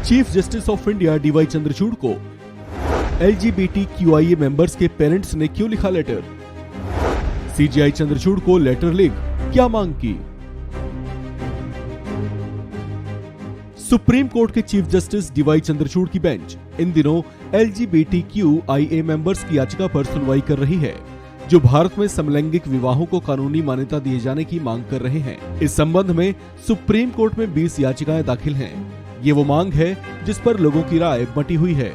Chief justice of India DY Chandrachud को LGBTQIA members के parents ने क्यों लिखा लेटर? CJI चंद्रचूड़ को लेटर लिख क्या मांग की? सुप्रीम कोर्ट के चीफ जस्टिस डीवाई चंद्रचूड़ की बेंच इन दिनों LGBTQIA मेंबर्स की याचिका पर सुनवाई कर रही है, जो भारत में समलैंगिक विवाहों को कानूनी मान्यता दिए जाने की मांग कर रहे हैं। इस संबंध में सुप्रीम कोर्ट में 20 याचिकाएं दाखिल हैं। ये वो मांग है जिस पर लोगों की राय बंटी हुई है।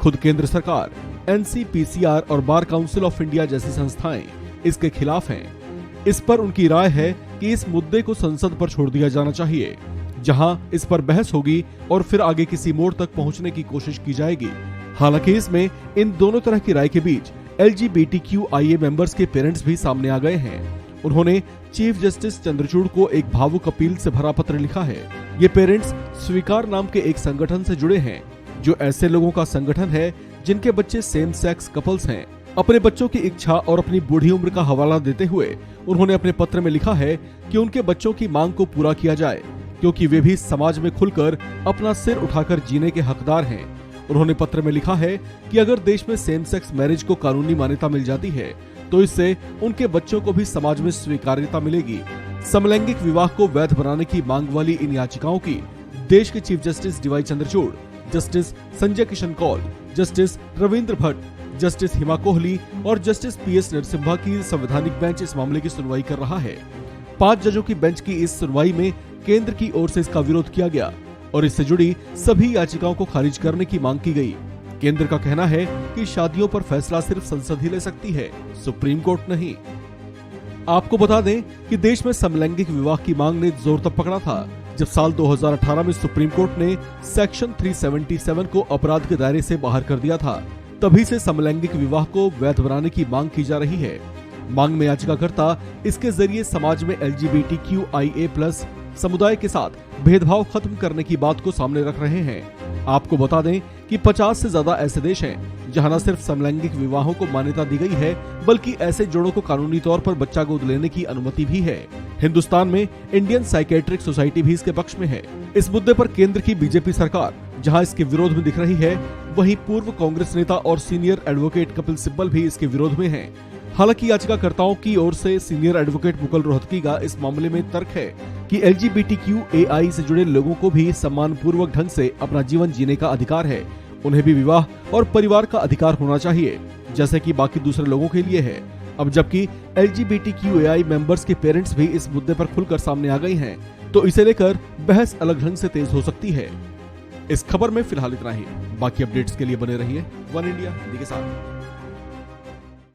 खुद केंद्र सरकार, NCPCR और बार काउंसिल ऑफ इंडिया जैसी संस्थाएं इसके खिलाफ हैं। इस पर उनकी राय है कि इस मुद्दे को संसद पर छोड़ दिया जाना चाहिए, जहां इस पर बहस होगी और फिर आगे किसी मोड़ तक पहुंचने की कोशिश की जाएगी। हालांकि इसमें इन दोनों तरह की राय के बीच LGBTQIA मेंबर्स के पेरेंट्स भी सामने आ गए हैं। उन्होंने चीफ जस्टिस चंद्रचूड़ को एक भावुक अपील से भरा पत्र लिखा है। ये पेरेंट्स स्वीकार नाम के एक संगठन से जुड़े हैं, जो ऐसे लोगों का संगठन है जिनके बच्चे सेम सेक्स कपल्स हैं। अपने बच्चों की इच्छा और अपनी बूढ़ी उम्र का हवाला देते हुए उन्होंने अपने पत्र में लिखा है कि उनके बच्चों की मांग को पूरा किया जाए, क्योंकि वे भी समाज में खुलकर अपना सिर उठाकर जीने के हकदार हैं। उन्होंने पत्र में लिखा है कि अगर देश में सेम सेक्स मैरिज को कानूनी मान्यता मिल जाती है तो इससे उनके बच्चों को भी समाज में स्वीकार्यता मिलेगी। समलैंगिक विवाह को वैध बनाने की मांग वाली इन याचिकाओं की देश के chief justice DY Chandrachud, justice Sanjay Kishan Kaul, justice Ravindra Bhat, justice Hima Kohli और जस्टिस PS नरसिम्हा की संवैधानिक बेंच इस मामले की सुनवाई कर रहा है। 5 जजों की बेंच की इस सुनवाई में केंद्र की ओर से इसका विरोध किया गया और इससे जुड़ी सभी याचिकाओं को खारिज करने की मांग की गई। केंद्र का कहना है कि शादियों पर फैसला सिर्फ संसद ही ले सकती है, सुप्रीम कोर्ट नहीं। आपको बता दें कि देश में समलैंगिक विवाह की मांग ने जोर तब पकड़ा था जब साल 2018 में सुप्रीम कोर्ट ने सेक्शन 377 को अपराध के दायरे से बाहर कर दिया था। तभी से समलैंगिक विवाह को वैध बनाने की मांग की जा रही है। मांग में याचिकाकर्ता इसके जरिए समाज में LGBTQIA+ समुदाय के साथ भेदभाव खत्म करने की बात को सामने रख रहे हैं। आपको बता दें कि 50 से ज्यादा ऐसे देश हैं जहां न सिर्फ समलैंगिक विवाहों को मान्यता दी गई है, बल्कि ऐसे जोड़ों को कानूनी तौर पर बच्चा गोद लेने की अनुमति भी है। हिंदुस्तान में इंडियन साइकेट्रिक सोसाइटी भी इसके पक्ष में है। इस मुद्दे पर केंद्र की बीजेपी सरकार जहां इसके विरोध में दिख रही है, वहीं पूर्व कांग्रेस नेता और सीनियर एडवोकेट कपिल सिब्बल भी इसके विरोध में हैं। हालांकि याचिकाकर्ताओं की ओर से सीनियर एडवोकेट मुकुल रोहतगी का इस मामले में तर्क है कि LGBTQAI से जुड़े लोगों को भी सम्मान पूर्वक ढंग से अपना जीवन जीने का अधिकार है। उन्हें भी विवाह और परिवार का अधिकार होना चाहिए, जैसे कि बाकी दूसरे लोगों के लिए है। अब जबकि LGBTQAI मेंबर्स के पेरेंट्स भी इस मुद्दे पर खुलकर सामने आ गए हैं, तो इसे लेकर बहस अलग ढंग से तेज हो सकती है। इस खबर में फिलहाल इतना ही। बाकी अपडेट्स के लिए बने रहिए वन इंडिया हिंदी के साथ।